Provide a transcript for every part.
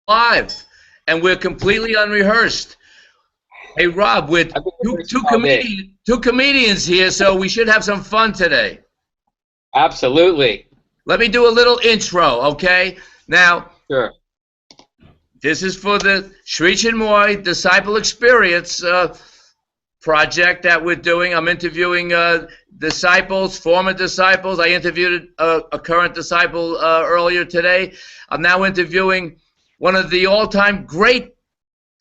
live, and we're completely unrehearsed. Hey, Rob, with two comedians here, so we should have some fun today. Absolutely. Let me do a little intro, okay? Now, sure. This is for the Sri Chinmoy Disciple Experience project that we're doing. I'm interviewing disciples, former disciples. I interviewed a current disciple earlier today. I'm now interviewing one of the all-time great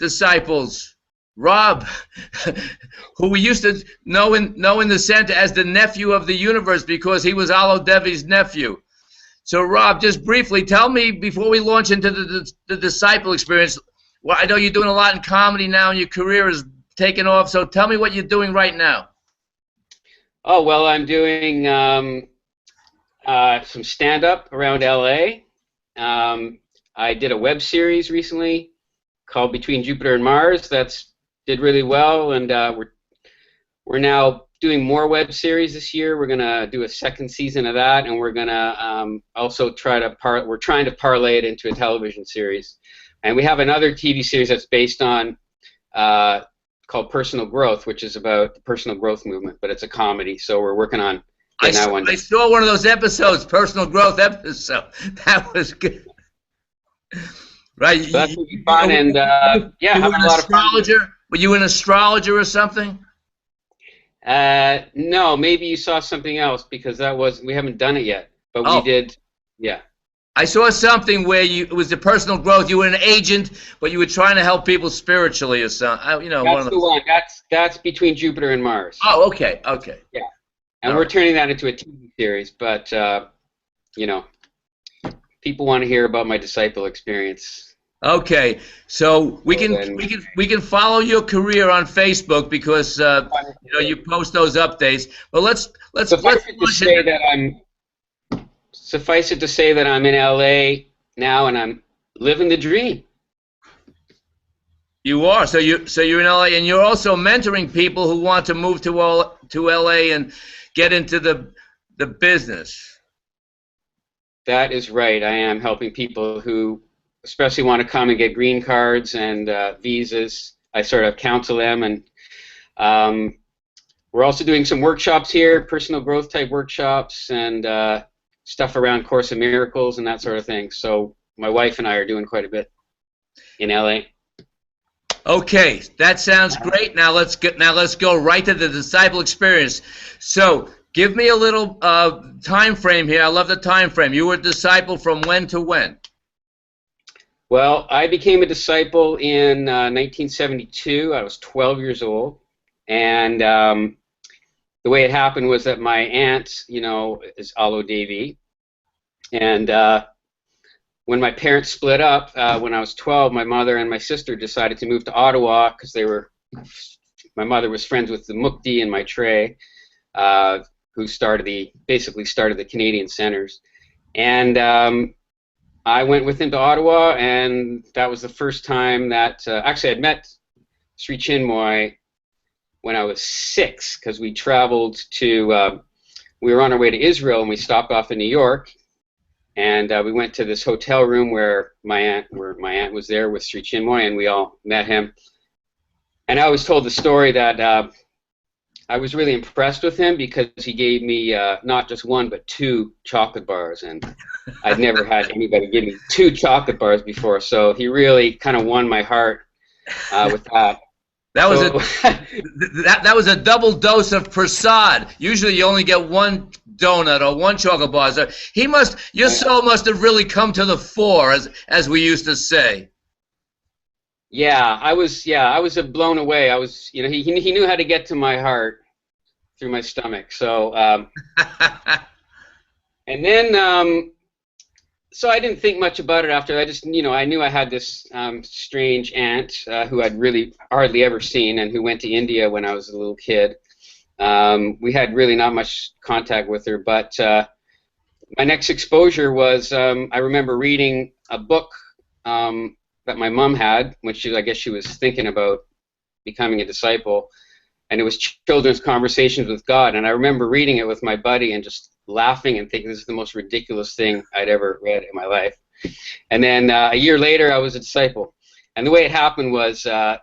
disciples, Rob, who we used to know in the center as the nephew of the universe because he was Alo Devi's nephew. So, Rob, just briefly, tell me, before we launch into the disciple experience, well, I know you're doing a lot in comedy now and your career is taking off, so tell me what you're doing right now. Oh, well, I'm doing some stand-up around L.A. I did a web series recently called Between Jupiter and Mars. Did really well, and we're now doing more web series this year. We're gonna do a second season of that, and we're gonna also trying to parlay it into a television series. And we have another TV series that's based on called Personal Growth, which is about the personal growth movement, but it's a comedy. So we're working on that one. I saw one of those episodes, Personal Growth episode. That was good. Right. So that's really fun, and yeah, having a lot of fun. Were you an astrologer or something? No, maybe you saw something else because we haven't done it yet, but we did, yeah. I saw something where it was the personal growth. You were an agent, but you were trying to help people spiritually or something. You know, that's the one. That's Between Jupiter and Mars. Oh, okay, okay. Yeah, and we're turning that into a TV series, but you know, people want to hear about my disciple experience. Okay, so we can follow your career on Facebook because you know, you post those updates. But let's suffice it to say that I'm in LA now and I'm living the dream. You are. So you're in LA, and you're also mentoring people who want to move to LA and get into the business. That is right. I am helping people who especially want to come and get green cards and visas. I sort of counsel them, and we're also doing some workshops here, personal growth type workshops, and stuff around Course in Miracles and that sort of thing. So my wife and I are doing quite a bit in LA. Okay, that sounds great. Now let's go right to the disciple experience. So give me a little time frame here. I love the time frame. You were a disciple from when to when? Well, I became a disciple in 1972. I was 12 years old, and the way it happened was that my aunt, you know, is Alo Devi, and when my parents split up when I was 12, my mother and my sister decided to move to Ottawa because my mother was friends with the Mukti and Maitreya, who basically started the Canadian Centers, and I went with him to Ottawa, and that was the first time that actually I'd met Sri Chinmoy when I was 6, because we traveled to we were on our way to Israel, and we stopped off in New York, and we went to this hotel room where my aunt was there with Sri Chinmoy, and we all met him. And I always told the story that I was really impressed with him because he gave me not just one but 2 chocolate bars, and I'd never had anybody give me 2 chocolate bars before, so he really kind of won my heart with that. That was a double dose of prasad. Usually you only get 1 donut or 1 chocolate bar. So your soul must have really come to the fore, as we used to say. Yeah, I was blown away. You know, he knew how to get to my heart through my stomach. So and then so I didn't think much about it after. I just, you know, I knew I had this strange aunt who I'd really hardly ever seen, and who went to India when I was a little kid. We had really not much contact with her, but my next exposure was I remember reading a book that my mom had when I guess she was thinking about becoming a disciple, and it was Children's Conversations with God, and I remember reading it with my buddy and just laughing and thinking this is the most ridiculous thing I'd ever read in my life. And then a year later, I was a disciple. And the way it happened was I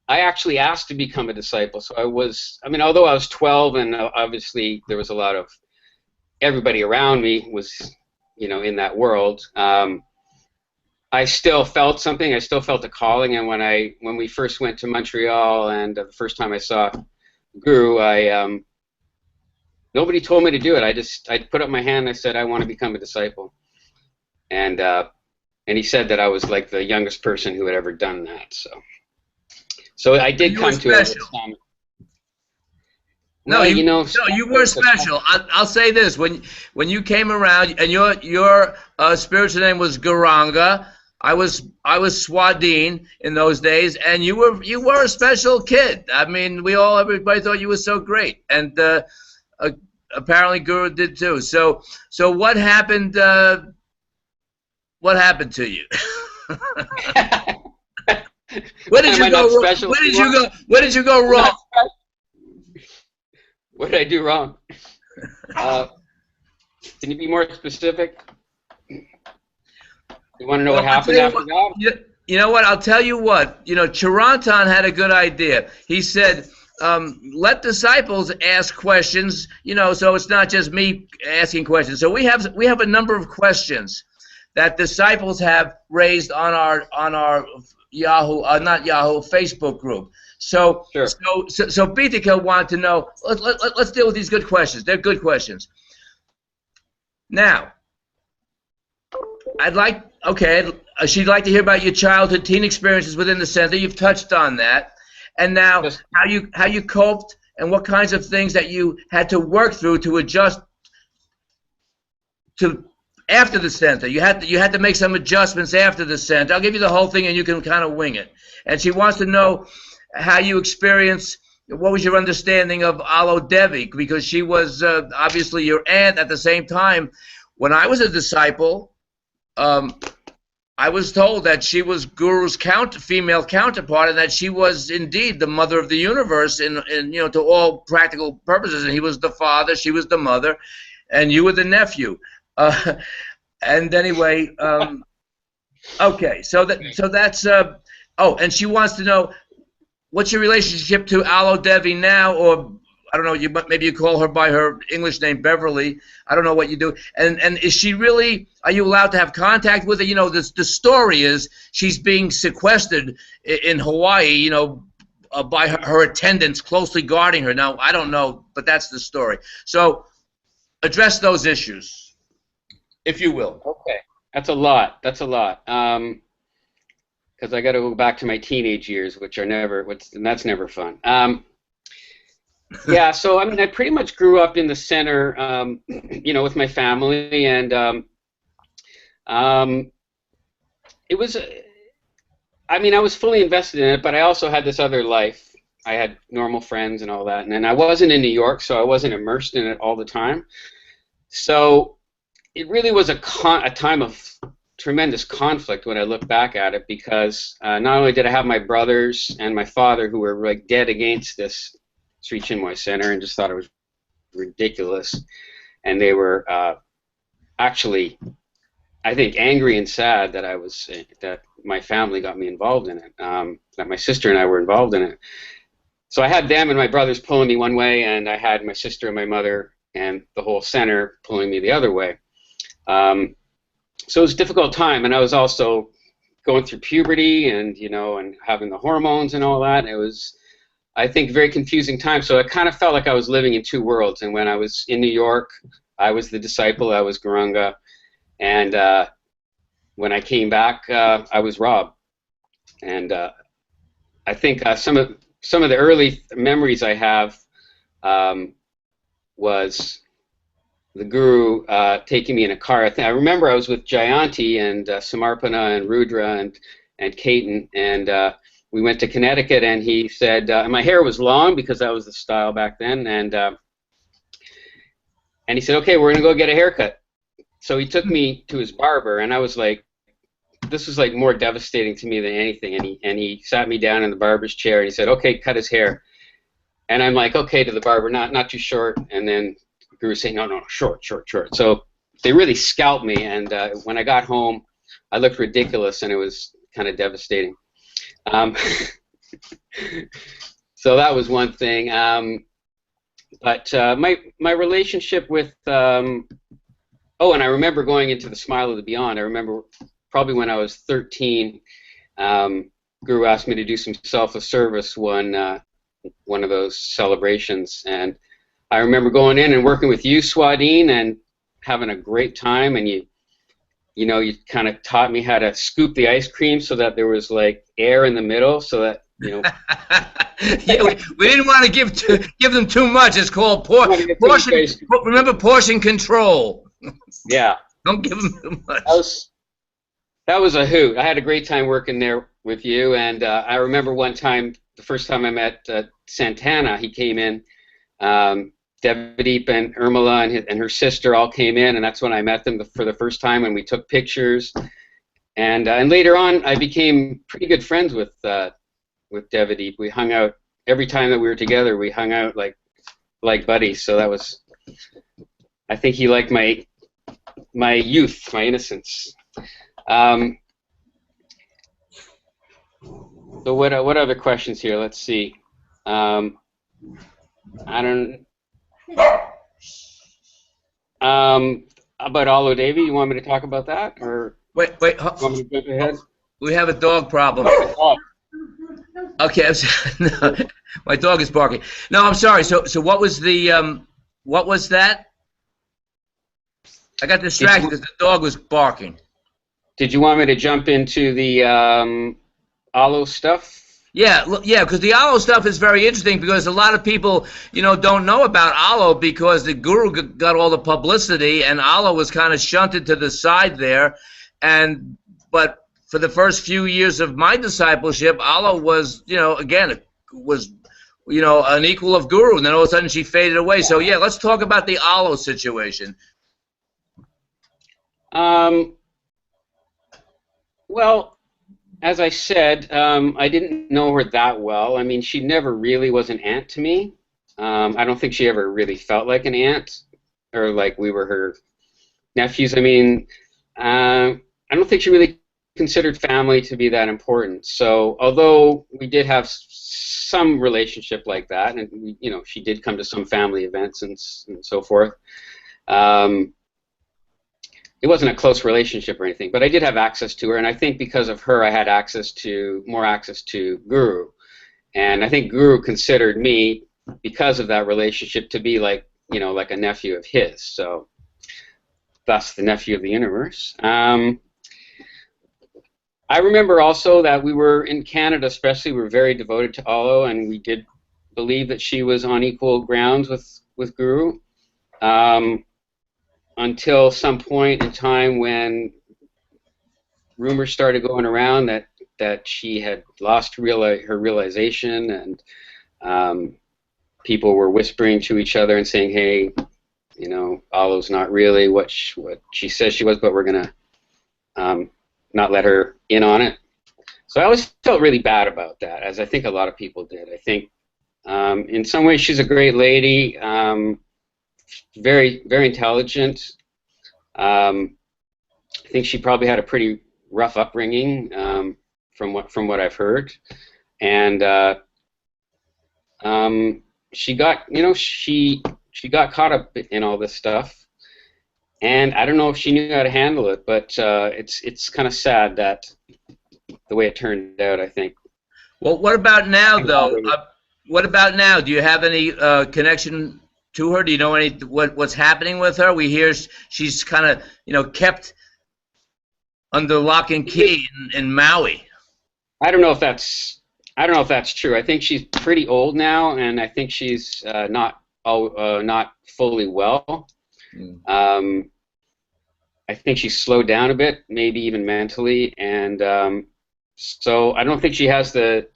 actually asked to become a disciple. So I mean, although I was 12 and obviously there was a lot of, everybody around me was, in that world, I still felt something. I still felt a calling. And when we first went to Montreal and the first time I saw Guru, nobody told me to do it. I put up my hand and I said, I want to become a disciple. And he said that I was like the youngest person who had ever done that. So I did come to it. No, you were special. I'll say this: when you came around, and your spiritual name was Garanga, I was Swadine in those days, and you were a special kid. I mean, everybody thought you were so great, and apparently Guru did too. So what happened? What happened to you? Where did you go wrong? Where did you go wrong? What did I do wrong? Can you be more specific? You want to know what happened after that? You know what? I'll tell you what. Chirantan had a good idea. He said, let disciples ask questions, so it's not just me asking questions. So we have a number of questions that disciples have raised on our Yahoo, not Yahoo, Facebook group. So sure. So Bitika wanted to know. Let's deal with these good questions. They're good questions. Now, she'd like to hear about your childhood, teen experiences within the center. You've touched on that, and now how you coped and what kinds of things that you had to work through to adjust to after the center. You had to make some adjustments after the center. I'll give you the whole thing, and you can kind of wing it. And she wants to know how you experienced, what was your understanding of Alo Devi, because she was obviously your aunt at the same time. When I was a disciple, I was told that she was Guru's female counterpart, and that she was indeed the mother of the universe in to all practical purposes. And he was the father, she was the mother, and you were the nephew. And anyway, okay, so that's and she wants to know, what's your relationship to Alo Devi now, or I don't know, maybe you call her by her English name, Beverly. I don't know what you do. And is she really, are you allowed to have contact with her? The story is she's being sequestered in Hawaii, by her attendants closely guarding her. Now, I don't know, but that's the story. So address those issues, if you will. Okay. That's a lot. Because I got to go back to my teenage years, which are and that's never fun. Yeah, so I mean, I pretty much grew up in the center, with my family, and it was, I mean, I was fully invested in it, but I also had this other life. I had normal friends and all that, and I wasn't in New York, so I wasn't immersed in it all the time. So it really was a time of tremendous conflict when I look back at it, because not only did I have my brothers and my father who were like dead against this Sri Chinmoy Center and just thought it was ridiculous, and they were actually, I think, angry and sad that my family got me involved in it, that my sister and I were involved in it. So I had them and my brothers pulling me one way, and I had my sister and my mother and the whole center pulling me the other way. So it was a difficult time, and I was also going through puberty and and having the hormones and all that. It was, I think, a very confusing time. So I kind of felt like I was living in two worlds. And when I was in New York, I was the disciple, I was Garanga, and when I came back, I was Rob. And I think some of the early memories I have was the Guru taking me in a car. I remember I was with Jayanti and Samarpana and Rudra and Ketan, and we went to Connecticut, and he said, my hair was long because that was the style back then, and he said, okay, we're going to go get a haircut. So he took me to his barber, and I was like, this was like more devastating to me than anything, and he sat me down in the barber's chair, and he said, okay, cut his hair. And I'm like, okay, to the barber, not too short, and then Guru saying, no, short. So they really scalped me, and when I got home, I looked ridiculous, and it was kind of devastating. So that was one thing. But my relationship with oh, and I remember going into the Smile of the Beyond. I remember probably when I was 13, Guru asked me to do some selfless service one of those celebrations, and I remember going in and working with you, Swadine, and having a great time. And you kind of taught me how to scoop the ice cream so that there was like air in the middle, so that Yeah, we didn't want to give them too much. It's called portion. Remember, portion control. Yeah. Don't give them too much. That was a hoot. I had a great time working there with you, and I remember one time, the first time I met Santana, he came in. Devadeep and Urmila and her sister all came in, and that's when I met them for the first time, and we took pictures. And later on, I became pretty good friends with Devadeep. We hung out every time that we were together. We hung out like buddies. So that was, I think he liked my youth, my innocence. So what other questions here? Let's see. I don't. About Alo Devi, you want me to talk about that, or wait? You want me to jump ahead? We have a dog problem. Okay, no, my dog is barking. No, I'm sorry. So what was the what was that? I got distracted because the dog was barking. Did you want me to jump into the Alo stuff? Yeah, because the Alo stuff is very interesting because a lot of people, don't know about Alo because the Guru got all the publicity and Alo was kind of shunted to the side there, but for the first few years of my discipleship, Alo was, again, was, an equal of Guru, and then all of a sudden she faded away. So yeah, let's talk about the Alo situation. Well, as I said, I didn't know her that well. I mean, she never really was an aunt to me. I don't think she ever really felt like an aunt, or like we were her nephews. I mean, I don't think she really considered family to be that important. So, although we did have some relationship like that, and she did come to some family events and so forth. It wasn't a close relationship or anything, but I did have access to her, and I think because of her, I had more access to Guru, and I think Guru considered me, because of that relationship, to be like a nephew of his. So, thus the nephew of the universe. I remember also that we were in Canada, especially, we were very devoted to Alo, and we did believe that she was on equal grounds with Guru. Until some point in time when rumors started going around that she had lost her realization, and people were whispering to each other and saying, "Hey, Alo's not really what she says she was, but we're gonna not let her in on it." So I always felt really bad about that, as I think a lot of people did. I think in some ways she's a great lady. Very, very intelligent. I think she probably had a pretty rough upbringing, from what I've heard, and she got she got caught up in all this stuff, and I don't know if she knew how to handle it, but it's kind of sad that the way it turned out, I think. Well, what about now, though? What about now? Do you have any connection to her? Do you know what's happening with her? We hear she's kind of kept under lock and key in Maui. I don't know if that's true. I think she's pretty old now, and I think she's not fully well. I think she's slowed down a bit, maybe even mentally, and so I don't think she has the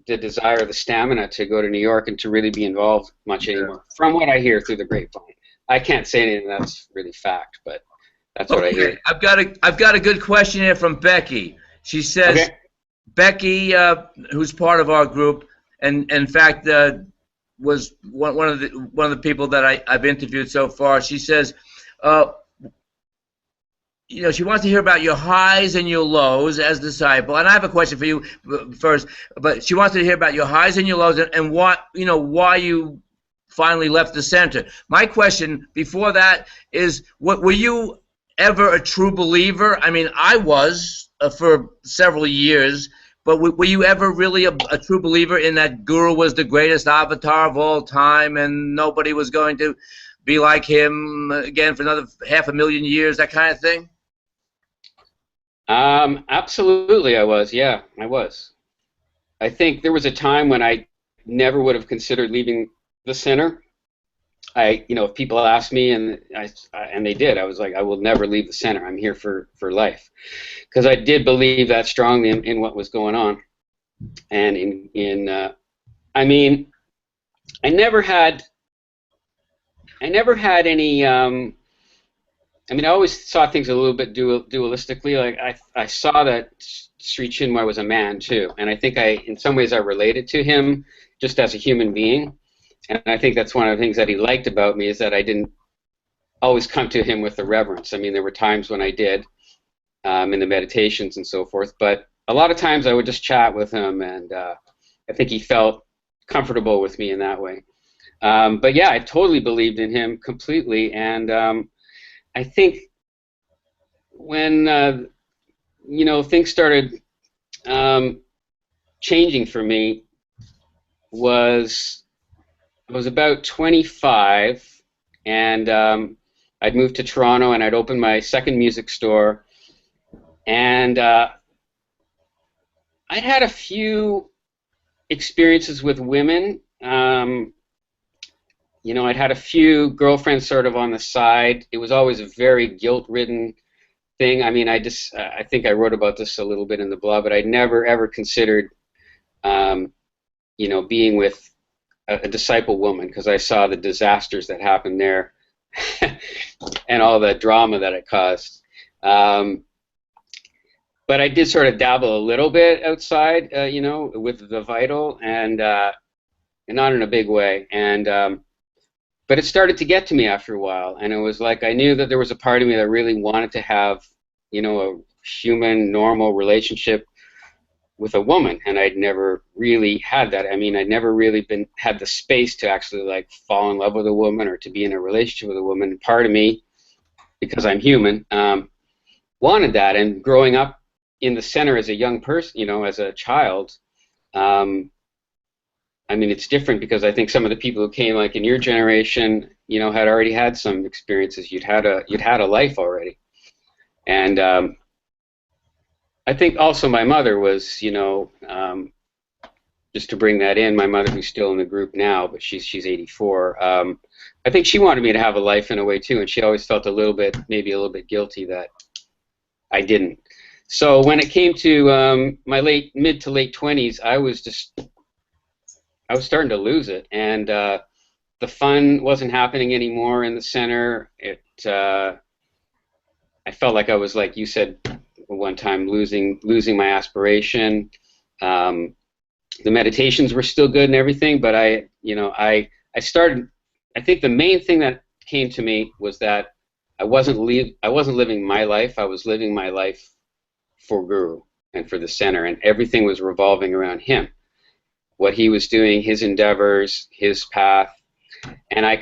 desire, the stamina to go to New York and to really be involved much anymore. From what I hear through the grapevine, I can't say anything that's really fact, but that's what I hear. I've got a good question here from Becky. She says, okay. Becky, who's part of our group, and in fact was one of the people that I've interviewed so far. She says, she wants to hear about your highs and your lows as a disciple. And I have a question for you first, but she wants to hear about your highs and your lows, and what, why you finally left the center. My question before that is, what were you ever a true believer? I mean, I was for several years, but were you ever really a true believer in that Guru was the greatest avatar of all time, and nobody was going to be like him again for another 500,000 years, that kind of thing? Absolutely, I was. Yeah, I was. I think there was a time when I never would have considered leaving the center. If people asked me, and they did, I was like, I will never leave the center. I'm here for life, because I did believe that strongly in what was going on, and I mean, I never had any. I mean, I always saw things a little bit dualistically. Like I saw that Sri Chinmoy was a man too, and I think in some ways, I related to him just as a human being. And I think that's one of the things that he liked about me, is that I didn't always come to him with the reverence. I mean, there were times when I did in the meditations and so forth, but a lot of times I would just chat with him, and I think he felt comfortable with me in that way. But yeah, I totally believed in him completely, and I think when things started changing for me I was about 25, and I'd moved to Toronto, and I'd opened my second music store, and I'd had a few experiences with women. I'd had a few girlfriends sort of on the side. It was always a very guilt-ridden thing. I mean, I think I wrote about this a little bit in the blog, but I'd never ever considered, being with a disciple woman, because I saw the disasters that happened there and all the drama that it caused. But I did sort of dabble a little bit outside, with the vital, and not in a big way. And but it started to get to me after a while, and it was like I knew that there was a part of me that really wanted to have, a human, normal relationship with a woman, and I'd never really had that. I mean, I'd never really had the space to actually like fall in love with a woman or to be in a relationship with a woman. And part of me, because I'm human, wanted that. And growing up in the center as a young person, as a child, I mean, it's different, because I think some of the people who came like in your generation, had already had some experiences. You'd had a life already, and I think also my mother was, just to bring that in, my mother, who's still in the group now, but she's 84. I think she wanted me to have a life in a way too, and she always felt maybe a little bit guilty that I didn't. So when it came to my mid to late 20s, I was starting to lose it, and the fun wasn't happening anymore in the center. I felt like I was, like you said one time, losing my aspiration. The meditations were still good and everything, but I started. I think the main thing that came to me was that I wasn't living my life. I was living my life for Guru and for the center, and everything was revolving around him, what he was doing, his endeavors, his path. And I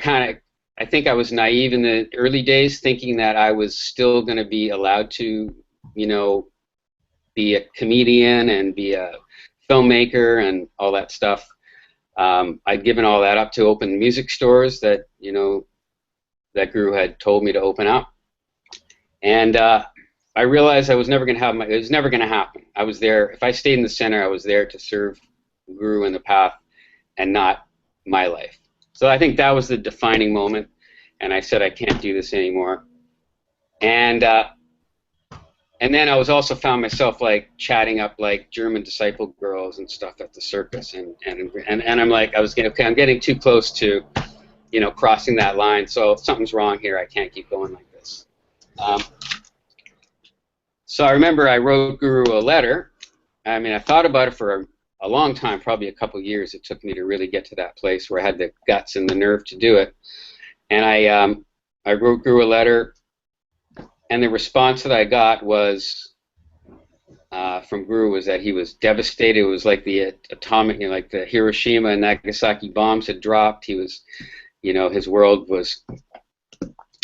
think I was naive in the early days, thinking that I was still going to be allowed to, be a comedian and be a filmmaker and all that stuff. I'd given all that up to open music stores that, that Guru had told me to open up. And I realized I was never going to it was never going to happen. I was there, if I stayed in the center, I was there to serve Guru in the path and not my life. So I think that was the defining moment, and I said I can't do this anymore. And then I was also found myself like chatting up like German disciple girls and stuff at the circus, and I'm like, okay, I'm getting too close to, crossing that line. So something's wrong here. I can't keep going like this. So I remember I wrote Guru a letter. I mean, I thought about it for a long time, probably a couple years. It took me to really get to that place where I had the guts and the nerve to do it. And I wrote Guru a letter, And the response that I got was from Guru was that he was devastated. It was like the atomic, like the Hiroshima and Nagasaki bombs had dropped. He was, his world was,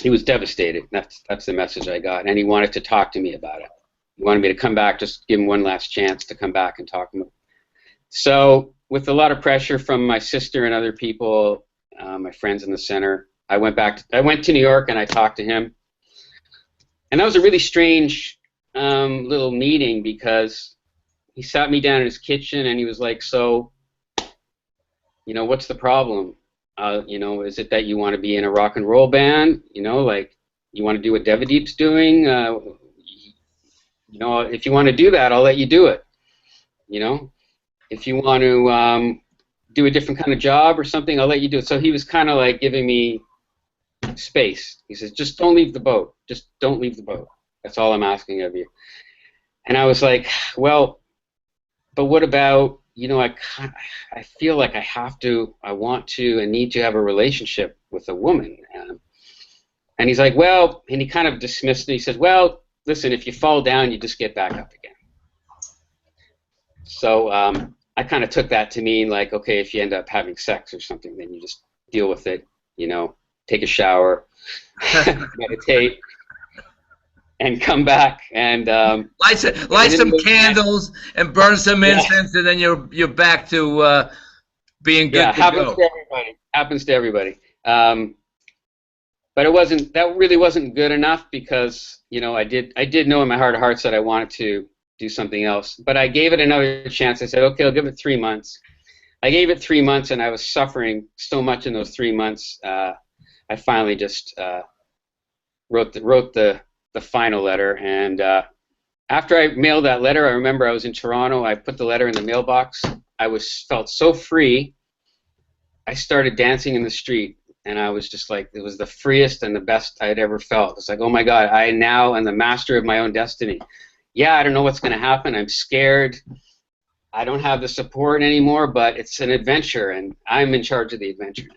he was devastated. That's the message I got. And he wanted to talk to me about it. He wanted me to come back, just give him one last chance to come back and talk to him. So with a lot of pressure from my sister and other people, my friends in the center, I went to New York and I talked to him. And that was a really strange little meeting, because he sat me down in his kitchen and he was like, so, what's the problem? Is it that you want to be in a rock and roll band? Like, you want to do what Devadeep's doing? If you want to do that, I'll let you do it. If you want to do a different kind of job or something, I'll let you do it. So he was kind of like giving me space. He says, just don't leave the boat. Just don't leave the boat. That's all I'm asking of you. And I was like, well, but what about, I feel like I want to and need to have a relationship with a woman. And he's like, well, and he kind of dismissed it. He says, well, listen, if you fall down, you just get back up again. So I kind of took that to mean like, okay, if you end up having sex or something, then you just deal with it, take a shower, meditate, and come back and light some candles and burn some incense, and then you're back to being good. Yeah, happens to everybody. But that really wasn't good enough, because I did know in my heart of hearts that I wanted to do something else. But I gave it another chance. I said, okay, I'll give it 3 months. I gave it 3 months, and I was suffering so much in those 3 months. I finally just wrote the final letter, and after I mailed that letter, I remember I was in Toronto. I put the letter in the mailbox. I felt so free. I started dancing in the street, and I was just like, it was the freest and the best I had ever felt. It's like, oh my God, I now am the master of my own destiny. Yeah, I don't know what's going to happen. I'm scared. I don't have the support anymore, but it's an adventure, and I'm in charge of the adventure.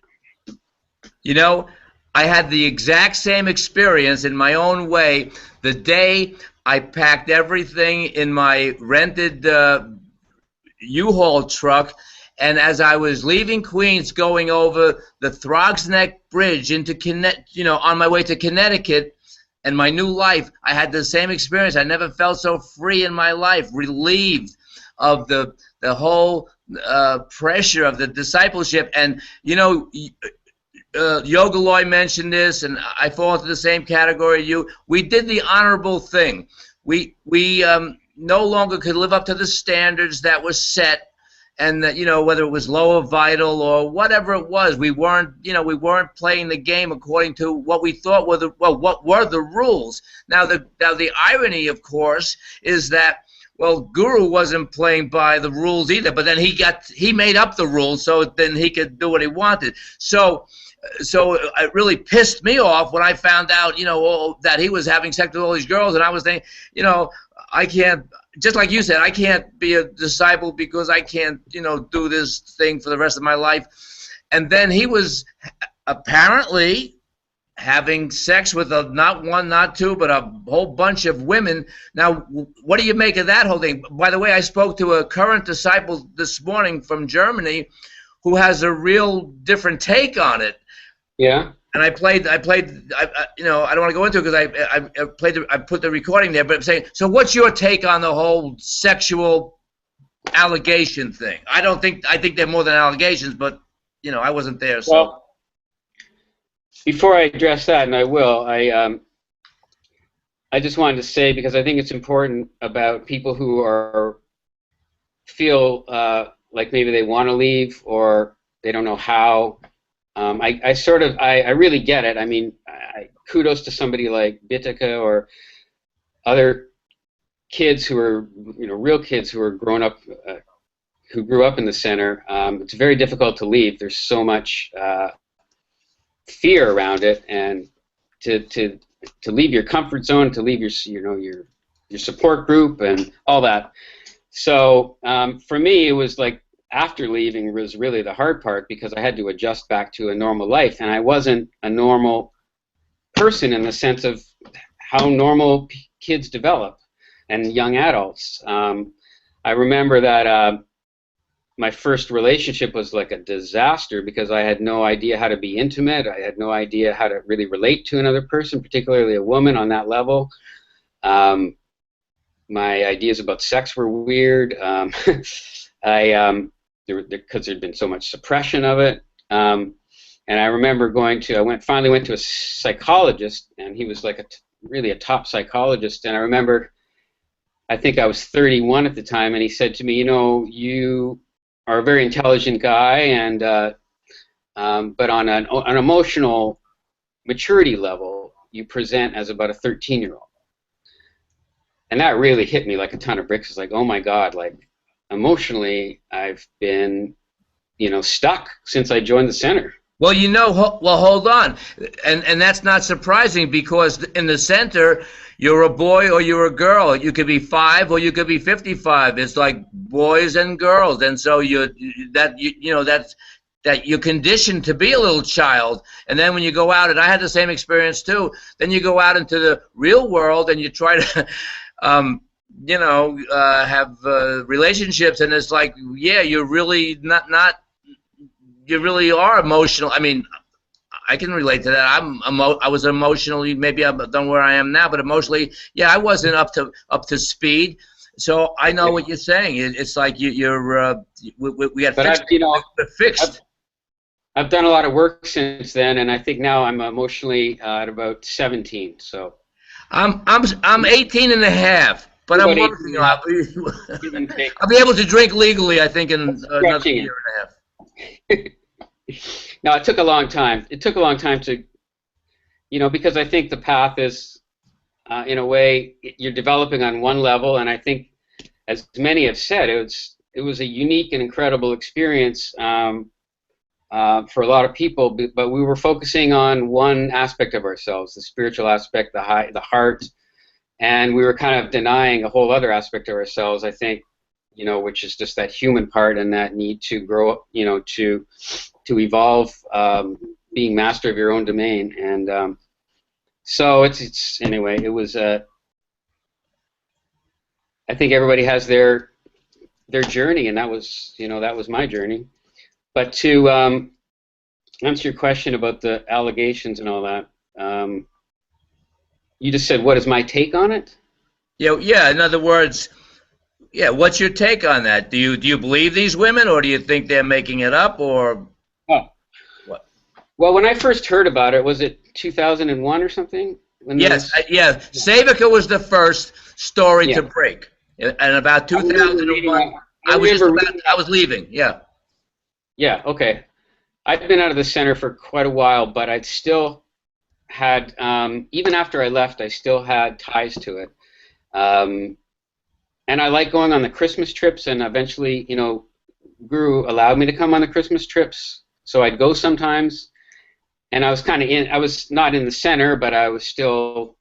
I had the exact same experience in my own way the day I packed everything in my rented U-Haul truck, and as I was leaving Queens, going over the Throgs Neck Bridge into on my way to Connecticut and my new life, I had the same experience. I never felt so free in my life, relieved of the whole pressure of the discipleship. And Yogaloy mentioned this, and I fall into the same category you. We did the honorable thing. We no longer could live up to the standards that were set, and that, whether it was lower vital or whatever it was, we weren't playing the game according to what we thought were what were the rules. Now the irony, of course, is that, well, Guru wasn't playing by the rules either, but then he made up the rules, so then he could do what he wanted. So it really pissed me off when I found out, that he was having sex with all these girls, and I was thinking, I can't, just like you said, I can't be a disciple because I can't, do this thing for the rest of my life. And then he was apparently having sex with not one, not two, but a whole bunch of women. Now, what do you make of that whole thing? By the way, I spoke to a current disciple this morning from Germany who has a real different take on it. Yeah. And I don't want to go into it because I put the recording there, but I'm saying, so what's your take on the whole sexual allegation thing? I think they're more than allegations, but I wasn't there, so. Well, before I address that, and I will, I just wanted to say, because I think it's important about people who feel like maybe they want to leave or they don't know how. I really get it. I mean, kudos to somebody like Bittika or other kids who are, real kids who are who grew up in the center. It's very difficult to leave. There's so much fear around it, and to leave your comfort zone, to leave your support group and all that. So for me, it was like, after leaving was really the hard part, because I had to adjust back to a normal life, and I wasn't a normal person in the sense of how normal kids develop and young adults. I remember that my first relationship was like a disaster because I had no idea how to be intimate. I had no idea how to really relate to another person, particularly a woman on that level. My ideas about sex were weird. Because there'd been so much suppression of it. And I remember finally went to a psychologist, and he was like really a top psychologist. And I remember, I think I was 31 at the time, and he said to me, you are a very intelligent guy, and but on an emotional maturity level, you present as about a 13-year-old. And that really hit me like a ton of bricks. It's like, oh my God, like emotionally, I've been, stuck since I joined the center. Well, hold on. And that's not surprising because in the center, you're a boy or you're a girl. You could be 5 or you could be 55. It's like boys and girls. And so that you're conditioned to be a little child. And then when you go out, and I had the same experience too, then you go out into the real world and you try to have relationships, and it's like, yeah, you're really you really are emotional. I mean, I can relate to that. I was emotionally, maybe I'm done where I am now, but emotionally, yeah, I wasn't up to speed. So I know what you're saying. It's like we got fixed. I've done a lot of work since then, and I think now I'm emotionally at about 17. So I'm 18 and a half, but I'm working on it. I'll be able to drink legally, I think, in another year and a half. No, it took a long time. It took a long time to, because I think the path is, in a way, you're developing on one level, and I think, as many have said, it was a unique and incredible experience for a lot of people. But we were focusing on one aspect of ourselves, the spiritual aspect, the heart, and we were kind of denying a whole other aspect of ourselves, I think. Which is just that human part and that need to grow up, to evolve, being master of your own domain. And so it's anyway, it was, I think everybody has their journey, and that was my journey. But to answer your question about the allegations and all that, you just said, what is my take on it? Yeah, in other words, yeah, what's your take on that? Do you believe these women, or do you think they're making it up, or what? Well, when I first heard about it, was it 2001 or something? Yes, yeah. Savica was the first story to break, and about 2001, I was leaving. Yeah. Yeah. Okay. I'd been out of the center for quite a while, but I'd still had, even after I left, I still had ties to it. And I like going on the Christmas trips, and eventually, Guru allowed me to come on the Christmas trips, so I'd go sometimes. And I was I was not in the center, but I was still,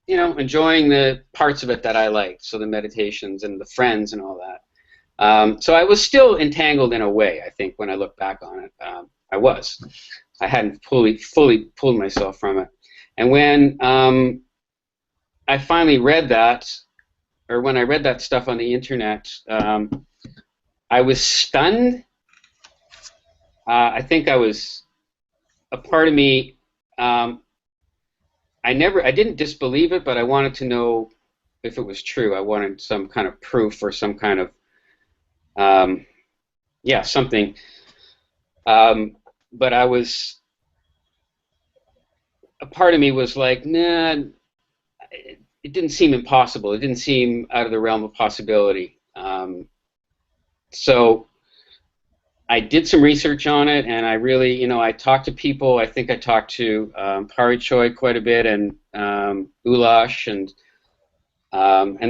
enjoying the parts of it that I liked, so the meditations and the friends and all that. So I was still entangled in a way, I think, when I look back on it. I hadn't fully pulled myself from it. And when I finally read that, or when I read that stuff on the internet, I was stunned. I think a part of me, I didn't disbelieve it, but I wanted to know if it was true. I wanted some kind of proof or some kind of, something. But a part of me was like, nah, it didn't seem impossible. It didn't seem out of the realm of possibility. So I did some research on it, and I really, I talked to people. I think I talked to Pari Choi quite a bit, and Ulash, and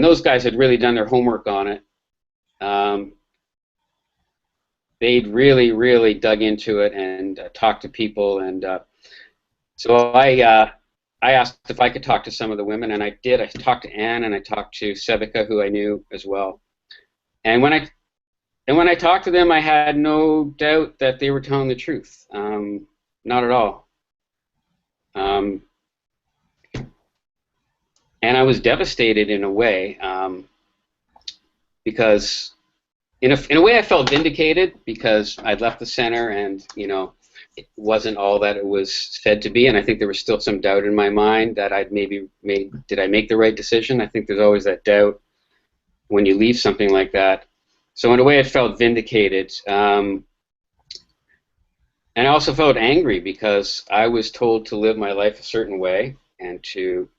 those guys had really done their homework on it. They'd really, really dug into it and talked to people, and so I asked if I could talk to some of the women, and I did. I talked to Anne, and I talked to Sevica, who I knew as well. And when I talked to them, I had no doubt that they were telling the truth. Not at all. and I was devastated in a way, because in a way I felt vindicated because I'd left the center, and it wasn't all that it was said to be, and I think there was still some doubt in my mind that did I make the right decision? I think there's always that doubt when you leave something like that. So in a way I felt vindicated, and I also felt angry because I was told to live my life a certain way and to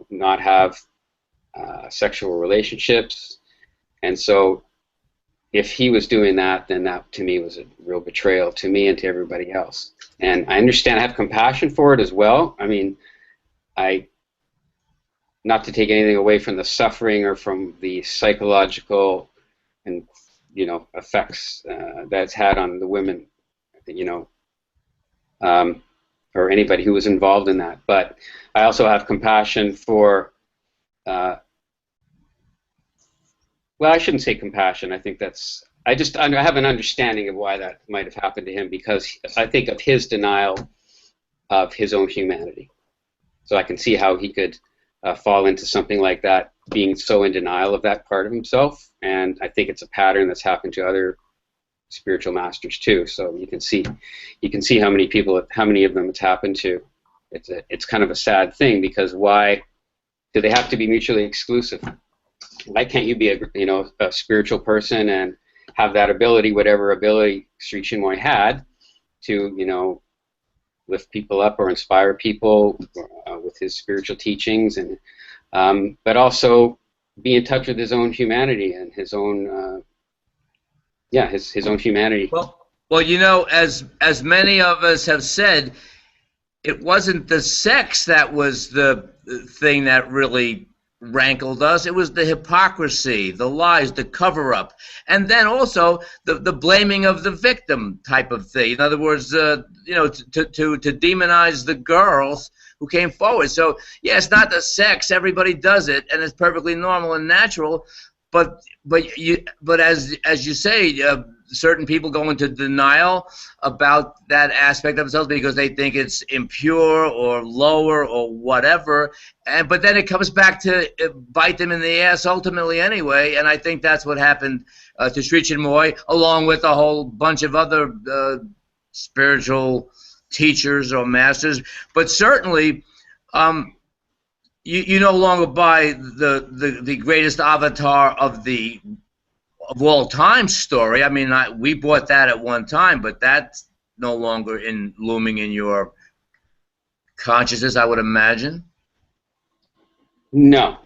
not have sexual relationships, and so if he was doing that, then that to me was a real betrayal to me and to everybody else. And I understand, I have compassion for it as well. I mean, not to take anything away from the suffering or from the psychological and effects that's had on the women, or anybody who was involved in that. But I also have compassion for. Well, I shouldn't say compassion. I think I have an understanding of why that might have happened to him, because I think of his denial of his own humanity. So I can see how he could fall into something like that, being so in denial of that part of himself. And I think it's a pattern that's happened to other spiritual masters too. So you can see how many of them it's happened to. It's kind of a sad thing, because why do they have to be mutually exclusive? Why can't you be a spiritual person and have that ability, whatever ability Sri Chinmoy had, to lift people up or inspire people with his spiritual teachings, and but also be in touch with his own humanity and his own his own humanity. Well, as many of us have said, it wasn't the sex that was the thing that really rankled us. It was the hypocrisy, the lies, the cover-up, and then also the blaming of the victim type of thing. In other words, to demonize the girls who came forward. So yeah, it's not the sex. Everybody does it, and it's perfectly normal and natural. But as you say, certain people go into denial about that aspect of themselves because they think it's impure or lower or whatever, but then it comes back to bite them in the ass ultimately anyway. And I think that's what happened to Sri Chinmoy, along with a whole bunch of other spiritual teachers or masters. But certainly, you no longer buy the greatest avatar of all time story. I mean, we bought that at one time, but that's no longer looming in your consciousness, I would imagine. No.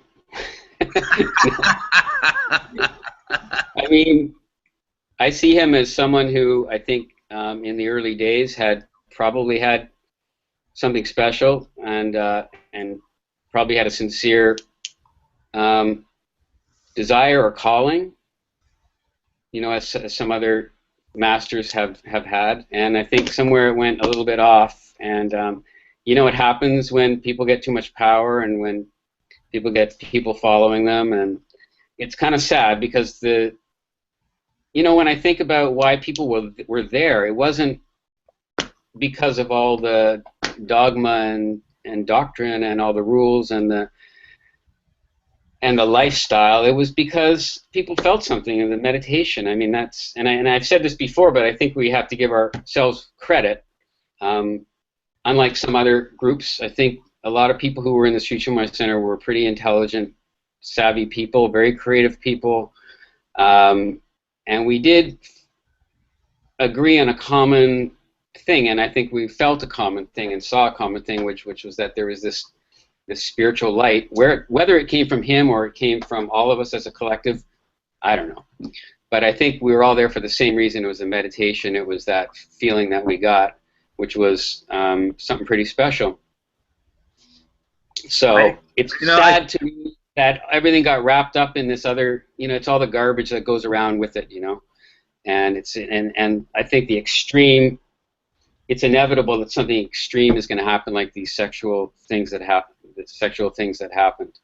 I mean, I see him as someone who I think in the early days had probably had something special, and probably had a sincere desire or calling, as some other masters have had. And I think somewhere it went a little bit off. And it happens when people get too much power and when people get people following them. And it's kind of sad because when I think about why people were there, it wasn't because of all the dogma and doctrine and all the rules and the lifestyle. It was because people felt something in the meditation. I mean, and I've said this before, but I think we have to give ourselves credit. Unlike some other groups, I think a lot of people who were in the Sri Chinmoy Center were pretty intelligent, savvy people, very creative people, and we did agree on a common thing, and I think we felt a common thing and saw a common thing, which was that there was this spiritual light, whether it came from him or it came from all of us as a collective, I don't know. But I think we were all there for the same reason. It was a meditation. It was that feeling that we got, which was something pretty special. So it's sad to me that everything got wrapped up in this other, it's all the garbage that goes around with it, and and I think the extreme, it's inevitable that something extreme is going to happen, like these sexual things that happened,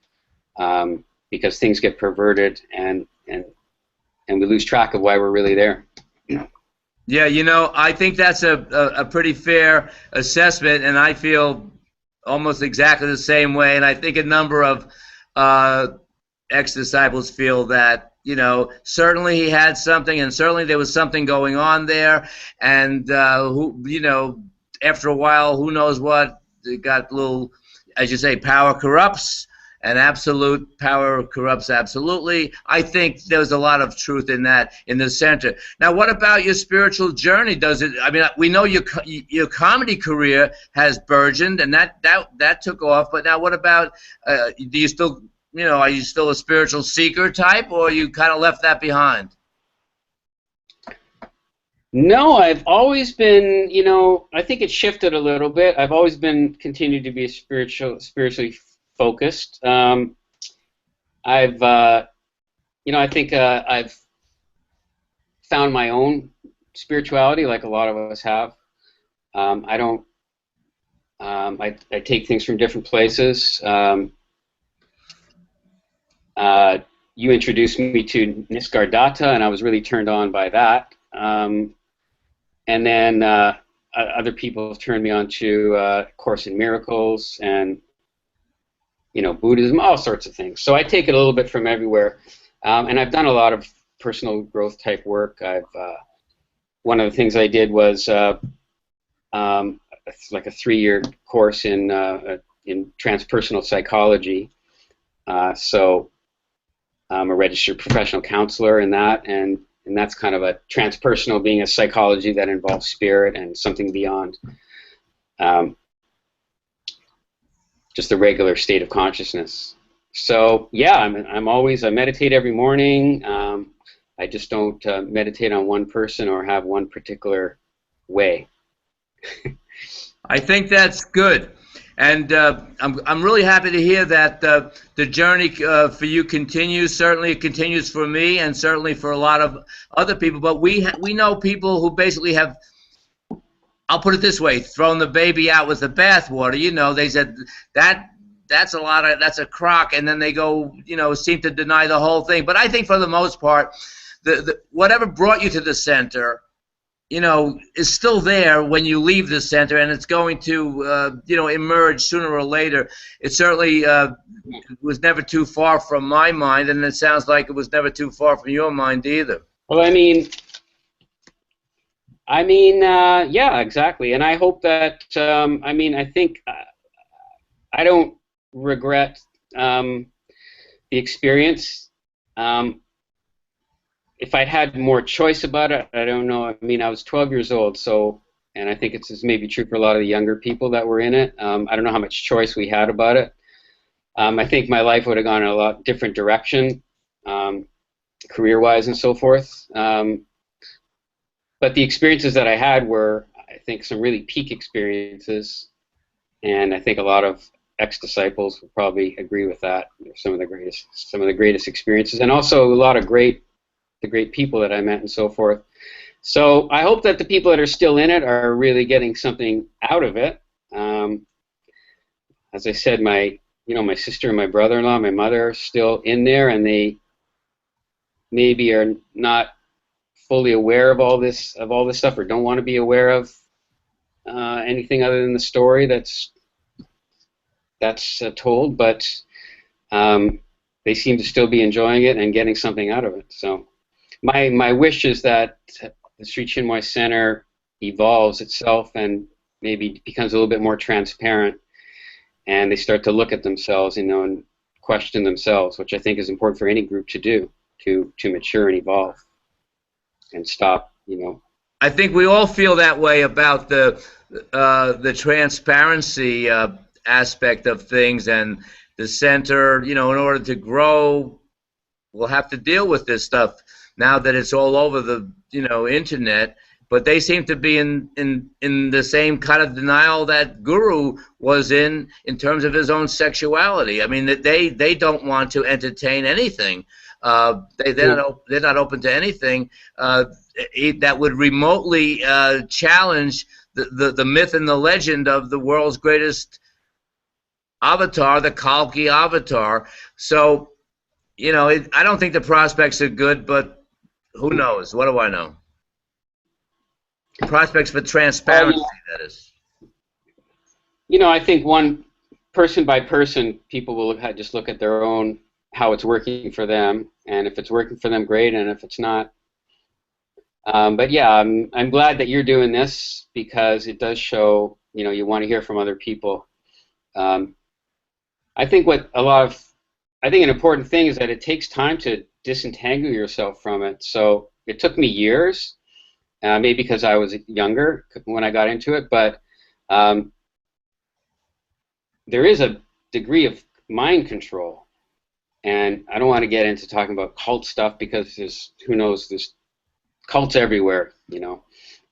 because things get perverted and we lose track of why we're really there. Yeah, I think that's a pretty fair assessment, and I feel almost exactly the same way. And I think a number of ex-disciples feel that, certainly he had something, and certainly there was something going on there, and after a while, who knows what, it got a little, as you say, power corrupts, and absolute power corrupts absolutely. I think there's a lot of truth in that in the center. Now, what about your spiritual journey? Does it? I mean, we know your comedy career has burgeoned, and that took off. But now, what about? Do you still, are you still a spiritual seeker type, or you kind of left that behind? No, I've always been, I think it shifted a little bit. I've always been continued to be spiritually focused. I think I've found my own spirituality, like a lot of us have. I take things from different places. You introduced me to Nisargadatta, and I was really turned on by that. And then other people have turned me on to Course in Miracles and Buddhism, all sorts of things. So I take it a little bit from everywhere, and I've done a lot of personal growth type work. One of the things I did was like a 3-year course in transpersonal psychology. So I'm a registered professional counselor in that, and that's kind of a transpersonal, being a psychology that involves spirit and something beyond just the regular state of consciousness. So yeah, I meditate every morning. I just don't meditate on one person or have one particular way. I think that's good. And I'm really happy to hear that the journey for you continues. Certainly, it continues for me, and certainly for a lot of other people. But we know people who basically have, I'll put it this way, thrown the baby out with the bathwater. They said that's a crock, and then they go, seem to deny the whole thing. But I think for the most part, whatever brought you to the center, is still there when you leave the center, and it's going to, emerge sooner or later. It certainly was never too far from my mind, and it sounds like it was never too far from your mind either. Well, yeah, exactly. And I hope that, I think I don't regret the experience. If I'd had more choice about it, I don't know. I was 12 years old, and I think it's maybe true for a lot of the younger people that were in it. I don't know how much choice we had about it. I think my life would have gone in a lot different direction, career-wise and so forth. But the experiences that I had were, I think, some really peak experiences, and I think a lot of ex-disciples will probably agree with that. They're some of the greatest experiences, and also a lot of the great people that I met and so forth. So I hope that the people that are still in it are really getting something out of it. As I said, my sister and my brother-in-law, my mother are still in there, and they maybe are not fully aware of all this stuff, or don't want to be aware of anything other than the story that's told, but they seem to still be enjoying it and getting something out of it. So my wish is that the Sri Chinmoy Center evolves itself and maybe becomes a little bit more transparent, and they start to look at themselves, and question themselves, which I think is important for any group to do, to mature and evolve and stop, I think we all feel that way about the transparency aspect of things, and the center, in order to grow, we'll have to deal with this stuff now that it's all over the internet. But they seem to be in the same kind of denial that Guru was in terms of his own sexuality. I mean, that they don't want to entertain anything. They're not open to anything that would remotely challenge the myth and the legend of the world's greatest avatar, the Kalki avatar. So, I don't think the prospects are good, but who knows? What do I know? Prospects for transparency, that is. I think one person by person, people will just look at their own, how it's working for them, and if it's working for them, great, and if it's not. But yeah, I'm glad that you're doing this, because it does show, you know, you want to hear from other people. I think I think an important thing is that it takes time to disentangle yourself from it. So it took me years, maybe because I was younger when I got into it, but there is a degree of mind control. And I don't want to get into talking about cult stuff, because there's, who knows, there's cults everywhere, you know,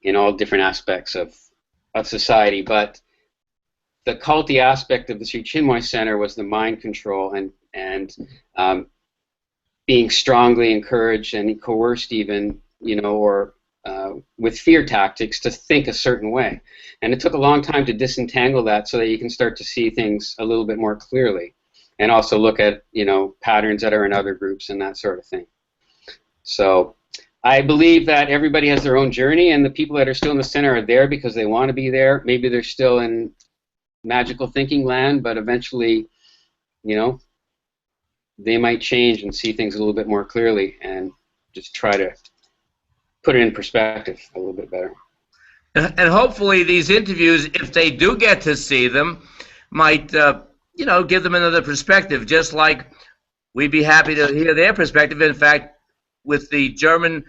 in all different aspects of society. But the culty aspect of the Sri Chinmoy Center was the mind control and being strongly encouraged and coerced even, you know, or with fear tactics to think a certain way. And it took a long time to disentangle that so that you can start to see things a little bit more clearly, and also look at, you know, patterns that are in other groups and that sort of thing. So I believe that everybody has their own journey, and the people that are still in the center are there because they want to be there. Maybe they're still in magical thinking land, but eventually, you know, they might change and see things a little bit more clearly and just try to put it in perspective a little bit better. And hopefully these interviews, if they do get to see them, might you know, give them another perspective, just like we'd be happy to hear their perspective. In fact, with the German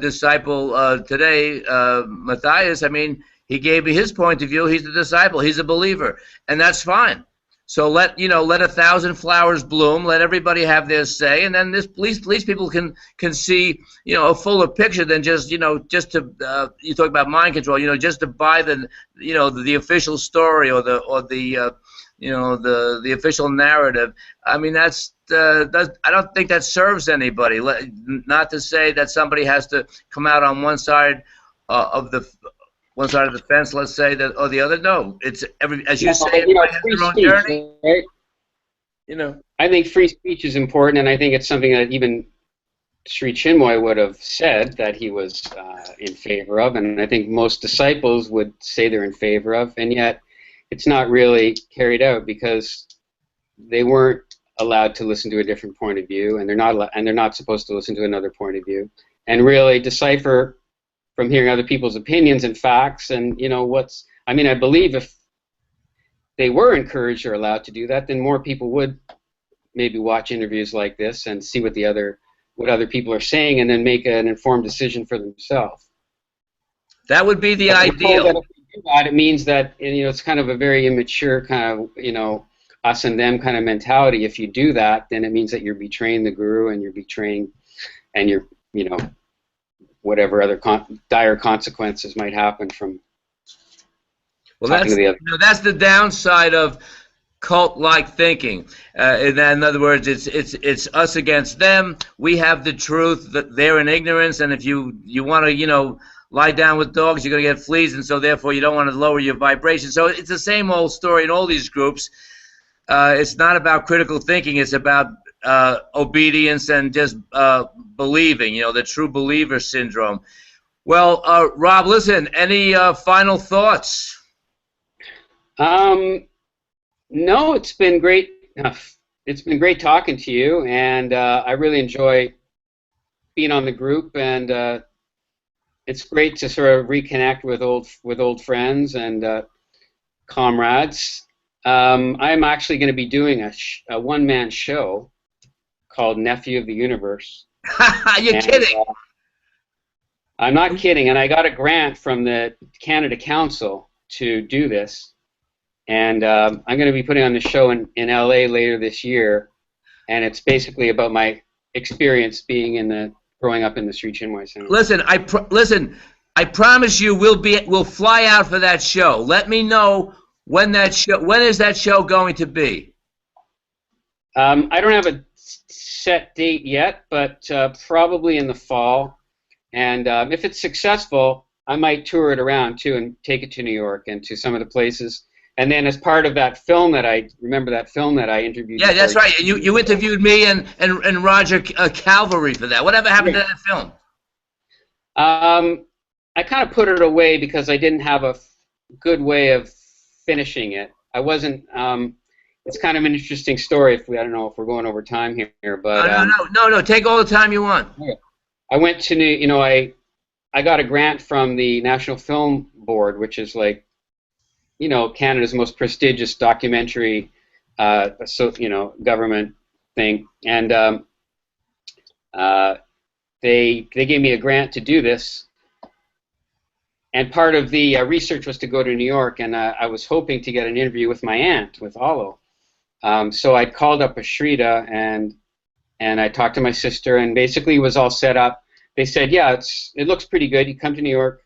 disciple today, Matthias, I mean, he gave me his point of view. He's a disciple. He's a believer, and that's fine. So let 1,000 flowers bloom. Let everybody have their say, and then these people can see, you know, a fuller picture than just, you know, just to you talk about mind control, you know, just to buy the, you know, the official story or the you know, the official narrative. I mean, I don't think that serves anybody. Not to say that somebody has to come out on one side of the fence, let's say, that, or the other. No, it's as you say, you know, everybody has free their own speech, journey. right? You know, I think free speech is important, and I think it's something that even Sri Chinmoy would have said that he was in favor of, and I think most disciples would say they're in favor of, and yet it's not really carried out because they weren't allowed to listen to a different point of view, and they're not supposed to listen to another point of view, and really decipher from hearing other people's opinions and facts. And, you know, I mean, I believe if they were encouraged or allowed to do that, then more people would maybe watch interviews like this and see what other people are saying, and then make an informed decision for themselves. that would be the ideal. That if you do that, it means that, you know, it's kind of a very immature kind of, you know, us and them kind of mentality. If you do that, then it means that you're betraying the guru, and you're betraying, and you're, you know, whatever other dire consequences might happen from talking to the other. You know, that's the downside of cult-like thinking. In other words, it's us against them. We have the truth. That they're in ignorance, and if you want to, you know, lie down with dogs, you're going to get fleas, and so therefore you don't want to lower your vibration. So it's the same old story in all these groups. It's not about critical thinking. It's about obedience and just believing, you know, the true believer syndrome. Well, Rob, listen, any final thoughts? No, it's been great. It's been great talking to you, and I really enjoy being on the group, and it's great to sort of reconnect with old friends and comrades. I'm actually going to be doing a one-man show called Nephew of the Universe. You're kidding. I'm not kidding, and I got a grant from the Canada Council to do this, and I'm going to be putting on the show in LA later this year, and it's basically about my experience growing up in the Sri Chinmoy Center. Listen, I promise you we'll fly out for that show. Let me know when is that show going to be? I don't have a set date yet, but probably in the fall. And if it's successful, I might tour it around too and take it to New York and to some of the places. And then as part of that film that I interviewed. Yeah, that's right. You interviewed me and Roger Calvary for that. Whatever happened to that film? I kind of put it away because I didn't have a good way of finishing it. I wasn't. it's kind of an interesting story. If we, I don't know if we're going over time here, but No. Take all the time you want. I went to I got a grant from the National Film Board, which is like, Canada's most prestigious documentary, government thing, and they gave me a grant to do this. And part of the research was to go to New York, and I was hoping to get an interview with my aunt, with Alo. So I called up Ashrita, and I talked to my sister, and basically it was all set up. They said, yeah, it looks pretty good. You come to New York,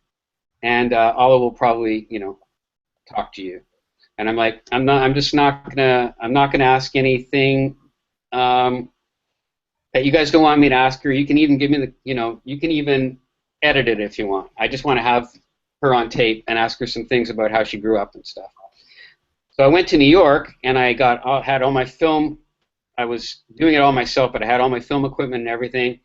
and Alo will probably, talk to you. And I'm like, I'm not gonna ask anything that you guys don't want me to ask her. You can even give me you can even edit it if you want. I just want to have her on tape and ask her some things about how she grew up and stuff. So I went to New York, and I had all my film. I was doing it all myself, but I had all my film equipment and everything.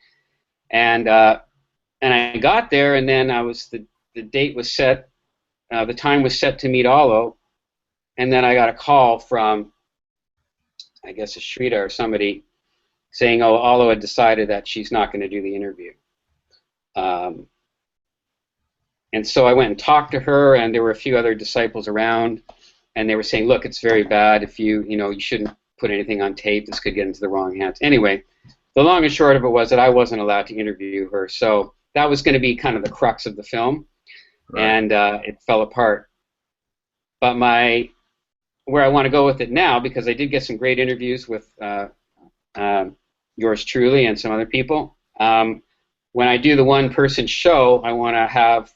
And I got there, and then the date was set, the time was set to meet Alo, and then I got a call from, I guess, Ashrita or somebody saying, oh, Alo had decided that she's not going to do the interview. And so I went and talked to her, and there were a few other disciples around, and they were saying, look, it's very bad if you shouldn't put anything on tape. This could get into the wrong hands. Anyway, the long and short of it was that I wasn't allowed to interview her, so that was going to be kind of the crux of the film, right. And it fell apart. But where I want to go with it now, because I did get some great interviews with yours truly and some other people, when I do the one-person show, I want to have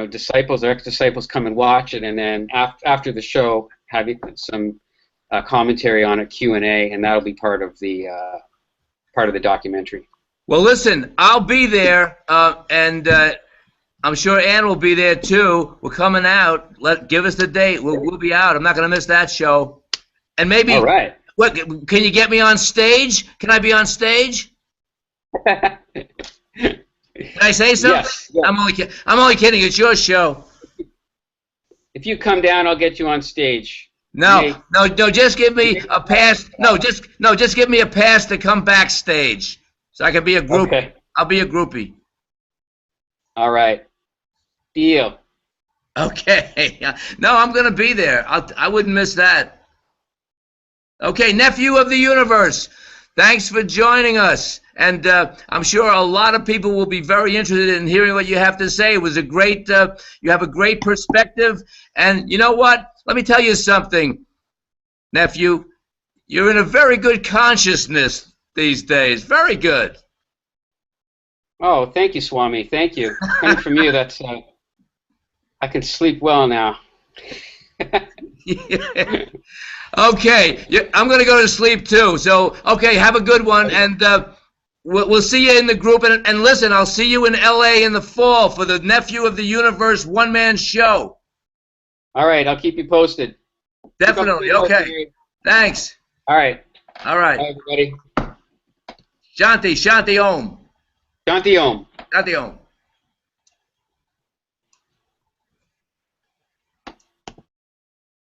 disciples or ex-disciples come and watch it, and then after the show, have some commentary on it, Q&A, and that'll be part of the documentary. Well, listen, I'll be there, and I'm sure Ann will be there too. We're coming out. Give us the date. We'll be out. I'm not going to miss that show. And maybe. All right. What? Can you get me on stage? Can I be on stage? Can I say something? Yes. Yeah. I'm only kidding. It's your show. If you come down, I'll get you on stage. No. Just give me a pass. Just give me a pass to come backstage, so I can be a groupie. Okay. I'll be a groupie. All right. Deal. Okay. No, I'm gonna be there. I wouldn't miss that. Okay, nephew of the universe. Thanks for joining us, and I'm sure a lot of people will be very interested in hearing what you have to say. It was a great, you have a great perspective, and you know what? Let me tell you something, nephew. You're in a very good consciousness these days. Very good. Oh, thank you, Swami. Thank you. Coming from you, that's I can sleep well now. Yeah. Okay, I'm going to go to sleep too. So, okay, have a good one, and we'll see you in the group. And listen, I'll see you in L.A. in the fall for the Nephew of the Universe one-man show. All right, I'll keep you posted. Definitely. Okay. Thanks. All right. All right. Bye, everybody. Shanti Om. Shanti Om. Shanti Om.